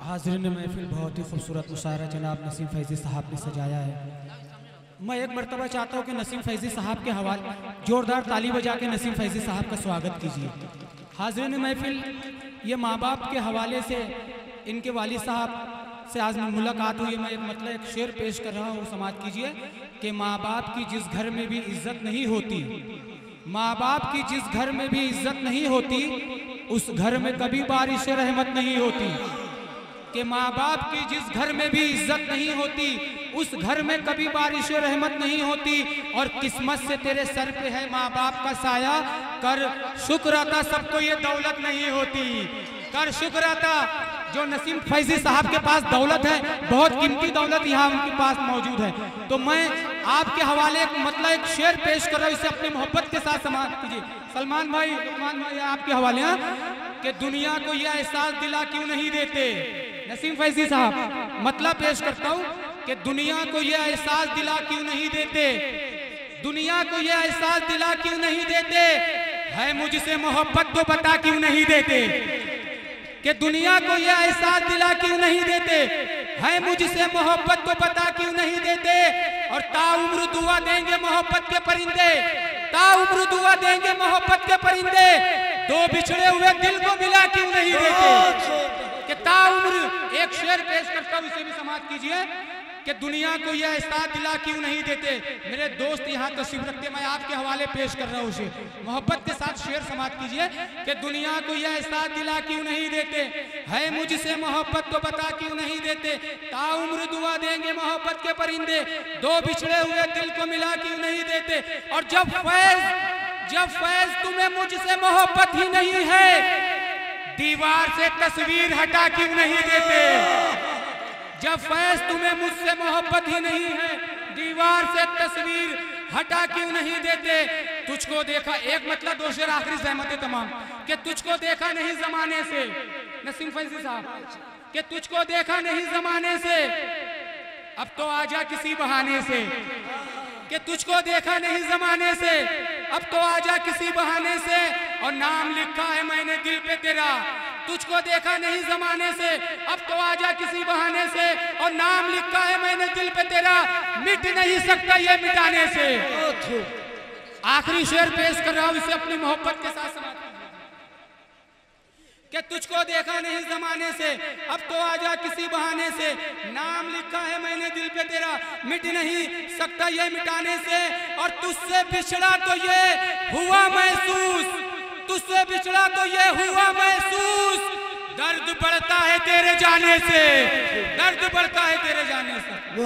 हाज़रीन महफिल बहुत ही खूबसूरत मुशायरा जनाब नसीम फैज़ी साहब ने सजाया है। मैं एक मरतबा चाहता हूँ कि नसीम फैज़ी साहब के हवाले जोरदार ताली बजा के नसीम फैज़ी साहब का स्वागत कीजिए। हाज़रीन महफिल, ये माँ बाप के हवाले से इनके वालिद साहब से आज मुलाकात हुई। मैं एक शेर पेश कर रहा हूँ, समात कीजिए कि माँ बाप की जिस घर में भी इज्जत नहीं होती, माँ बाप की जिस घर में भी इज्जत नहीं होती, उस घर में कभी बारिश रहमत नहीं होती। कि माँ बाप की जिस घर में भी इज्जत नहीं होती, उस घर में कभी बारिश रहमत नहीं होती। और किस्मत से तेरे सर पे है माँ बाप का साया, कर शुक्र अता सबको ये दौलत नहीं होती, कर शुक्र अता। जो नसीम फैज़ी साहब के पास दौलत है, बहुत कीमती दौलत यहाँ उनके पास मौजूद है। तो मैं आपके हवाले एक शेर पेश कर रहा हूँ, इसे अपनी मोहब्बत के साथ समाप्त कीजिए। सलमान भाई आपके हवाले हैं कि दुनिया को यह एहसास दिला क्यों नहीं देते। नसीम फैज़ी साहब मतलब पेश करता हूँ कि दुनिया को यह एहसास दिला क्यों नहीं देते, दुनिया को यह एहसास दिला क्यों नहीं देते, है मुझसे मोहब्बत तो बता क्यों नहीं देते। कि दुनिया को यह एहसास दिला क्यों नहीं देते, है मुझसे मोहब्बत तो बता क्यों नहीं देते। और ताउम्र दुआ देंगे मोहब्बत के परिंदे, ताउम्र दुआ देंगे मोहब्बत के परिंदे, दो बिछड़े हुए दिल को मिला क्यों नहीं देते। कि ताउम्र एक शेर पेश करता हूँ, इसे भी समाप्त कीजिए कि दुनिया को यह एहसास दिला क्यों नहीं देते। मेरे दोस्त यहाँ तशरीफ रखते, मैं आपके हवाले पेश कर रहा हूँ उसे मोहब्बत के साथ शेर समाप्त कीजिए कि दुनिया को यह एहसास दिला क्यों नहीं देते, है मुझसे मोहब्बत तो बता क्यों नहीं देते। ताउम्र दुआ देंगे मोहब्बत के परिंदे, दो बिछड़े हुए दिल को मिला क्यों नहीं देते। और जब फैज तुम्हें मुझसे मोहब्बत ही नहीं है, दीवार से तस्वीर हटा क्यों नहीं देते। जब फैज तुम्हें मुझसे मोहब्बत ही नहीं है, दीवार से तस्वीर हटा क्यों नहीं देते। तुझको देखा, एक मतलब दो शेर आखिरी सहमत तमाम, कि तुझको देखा नहीं जमाने से, नसीम फैज़ी साहब, कि तुझको देखा नहीं जमाने से, अब तो आजा किसी बहाने से। कि तुझको देखा नहीं जमाने से, अब तो आजा किसी बहाने से, और नाम लिखा है मैंने दिल पे तेरा। तुझको देखा नहीं जमाने से, अब तो आजा किसी बहाने से, और नाम लिखा है मैंने दिल पे तेरा, मिट नहीं सकता ये मिटाने से। आखिरी शेर पेश कर रहा हूं, इसे अपनी मोहब्बत के साथ समाप्त कि तुझको देखा नहीं जमाने से, अब तो आजा किसी बहाने से, नाम लिखा है मैंने दिल पे तेरा, मिट नहीं सकता ये मिटाने से। और तुझसे बिछड़ा तो ये हुआ महसूस, तुझसे बिछड़ा तो ये हुआ महसूस, दर्द बढ़ता है तेरे जाने से, दर्द बढ़ता है तेरे जाने से।